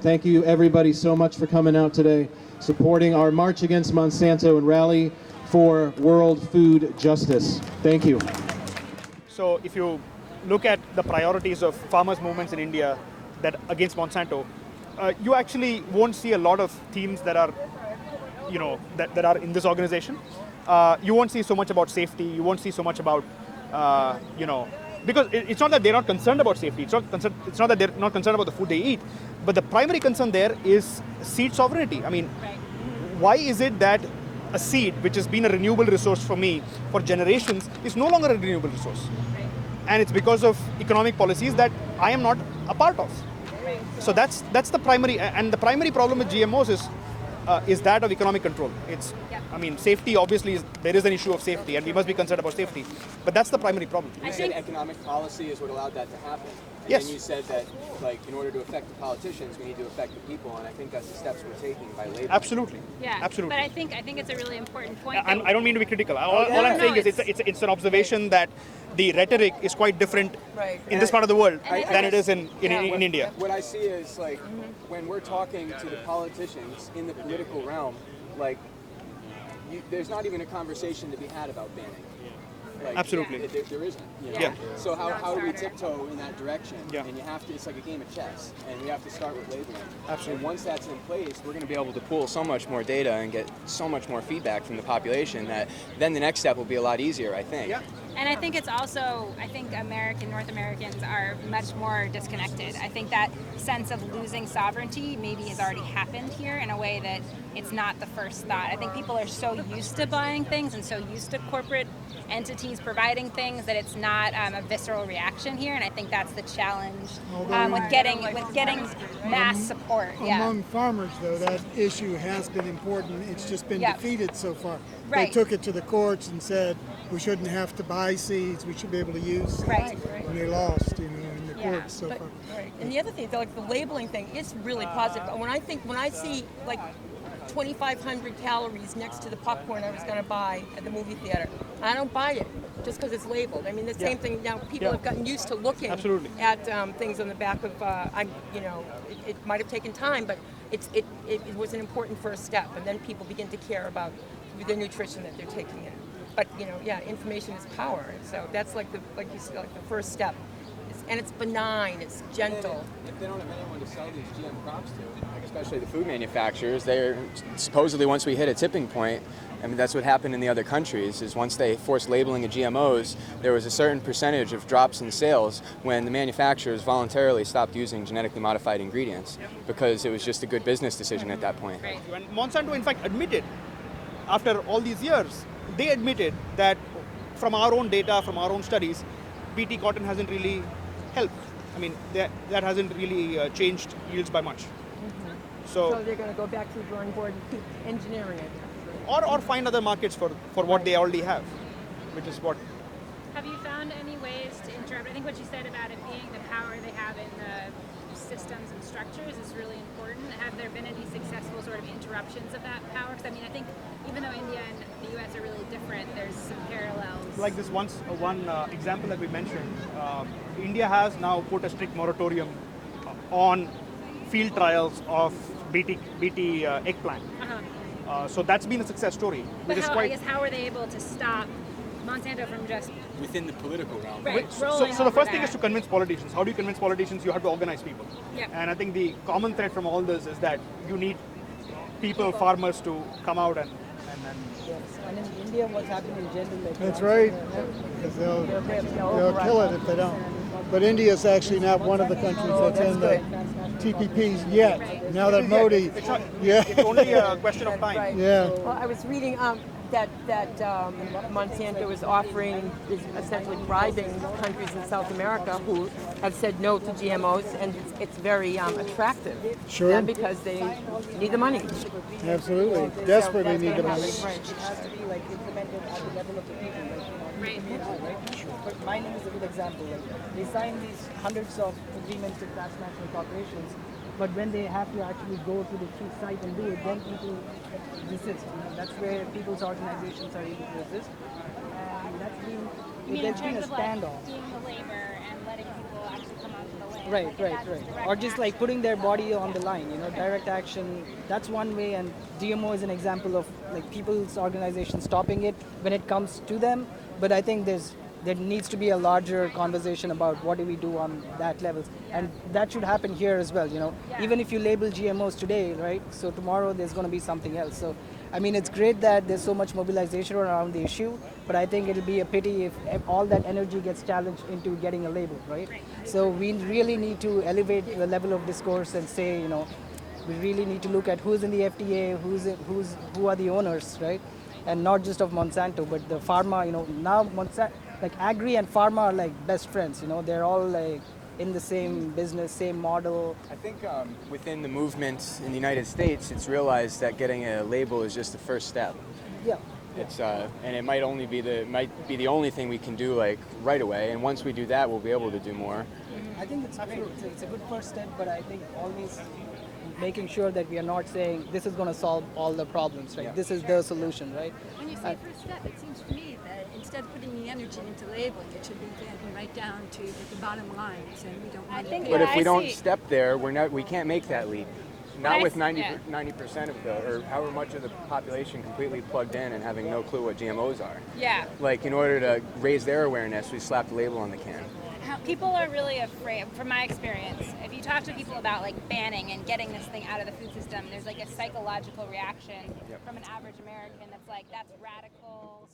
Thank you everybody so much for coming out today, supporting our March Against Monsanto and Rally for World Food Justice. Thank you. So if you look at the priorities of farmers' movements in India that against Monsanto, you actually won't see a lot of themes that are, that are in this organization. You won't see so much about safety. You won't see so much about, because it's not that they're not concerned about safety. It's not that they're not concerned about the food they eat. But the primary concern there is seed sovereignty. I mean, why is it that a seed, which has been a renewable resource for me for generations, is no longer a renewable resource? And it's because of economic policies that I am not a part of. So that's the primary, and the primary problem with GMOs is that of economic control. Safety, obviously, there is an issue of safety, and we must be concerned about safety. But that's the primary problem. You said economic policy is what allowed that to happen. And Yes. then you said that, in order to affect the politicians, we need to affect the people, and I think that's the steps we're taking by labeling. Absolutely. Yeah, Absolutely. but I think it's a really important point. I don't mean to be critical. All I'm saying is it's an observation that the rhetoric is quite different in this part of the world than it is in India. What I see is, when we're talking to the politicians in the political realm, there's not even a conversation to be had about banning. Absolutely. There isn't. Yeah. So how do we tiptoe in that direction? Yeah. And it's like a game of chess, and we have to start with labeling. Absolutely. And once that's in place, we're going to be able to pull so much more data and get so much more feedback from the population that then the next step will be a lot easier, I think. Yeah. And I think it's also, North Americans are much more disconnected. I think that sense of losing sovereignty maybe has already happened here in a way that it's not the first thought. I think people are so used to buying things and so used to corporate entities providing things that it's not a visceral reaction here, and I think that's the challenge with getting mass support. Among farmers, though, that issue has been important. It's just been defeated so far. Right. They took it to the courts and said we shouldn't have to buy seeds, we should be able to use seeds. Right. And they lost, in the courts so far. Right. And the other thing, the labeling thing is really positive. When I see 2,500 calories next to the popcorn I was going to buy at the movie theater, I don't buy it just because it's labeled. I mean, the same thing now. People have gotten used to looking at things on the back of. It might have taken time, but it was an important first step, and then people begin to care about the nutrition that they're taking in. But information is power, and so that's like the first step. And it's benign, it's gentle. If they don't have anyone to sell these GM crops to, especially the food manufacturers, they're supposedly, once we hit a tipping point, that's what happened in the other countries, is once they forced labeling of GMOs, there was a certain percentage of drops in sales when the manufacturers voluntarily stopped using genetically modified ingredients because it was just a good business decision at that point. Right. When Monsanto, in fact, admitted, after all these years, they admitted that from our own data, from our own studies, BT cotton hasn't really helped. That hasn't really changed yields by much. So they're going to go back to the drawing board and keep engineering it. Or find other markets for what they already have, which is what. Have you found any ways to interrupt? I think what you said about it being the power they have in the systems and structures is really important. Have there been any successful sort of interruptions of that power? Because I think even though India and the US are really different, there's some parallels. Like this one example that we mentioned, India has now put a strict moratorium on field trials of BT eggplant. So that's been a success story. But how are they able to stop Monsanto from just Within the political realm. right, So rolling the over first thing that? is to convince politicians. How do you convince politicians? You have to organize people. Yep. And I think the common thread from all this is that you need farmers to come out and Yes, and in India, what's happening in general? That's right, because they'll kill it if they don't. But India is actually not one of the countries that's in the TPPs yet. Now that Modi, it's only a question of time. yeah. Well, I was reading that Monsanto is essentially bribing countries in South America who have said no to GMOs, and it's very attractive. Sure. And because they need the money. Absolutely, desperately need the money. It has to be implemented at the level of the people. Right. But mining is a good example. They sign these hundreds of agreements with transnational corporations, but when they have to actually go to the true site and do it, then people resist. That's where people's organizations are able to resist, and that's been You mean in there's been a terms of standoff. doing the labor and letting people actually come out to the land? Right, Like, right, that's right. direct Or just like action. putting their body on the line, direct action. That's one way, and GMO is an example of like people's organizations stopping it when it comes to them. But I think there needs to be a larger conversation about what do we do on that level, and that should happen here as well. Yeah. Even if you label GMOs today, right? So tomorrow there's going to be something else. So I mean, it's great that there's so much mobilization around the issue, but I think it'll be a pity if all that energy gets challenged into getting a label, right? So we really need to elevate the level of discourse and say, we really need to look at who's in the FDA, who are the owners, right? And not just of Monsanto, but the pharma. Now Monsanto, like agri and pharma are like best friends. They're all like in the same business, same model. I think within the movement in the United States, it's realized that getting a label is just the first step. Yeah. It's and it might be the only thing we can do like right away. And once we do that, we'll be able to do more. I think it's great. It's a good first step, but I think always making sure that we are not saying this is going to solve all the problems, right? Yeah. This is the solution, right? When you say first step, it seems to me that instead of putting the energy into labeling, it should be getting right down to the bottom line, saying we don't want to think pay. But Yeah, if we I don't see. step there, we can't make that leap. Not I with see- 90% of or however much of the population completely plugged in and having no clue what GMOs are. Yeah. Like in order to raise their awareness, we slap the label on the can. People are really afraid, from my experience, if you talk to people about like banning and getting this thing out of the food system, there's like a psychological reaction from an average American that's like, that's radical,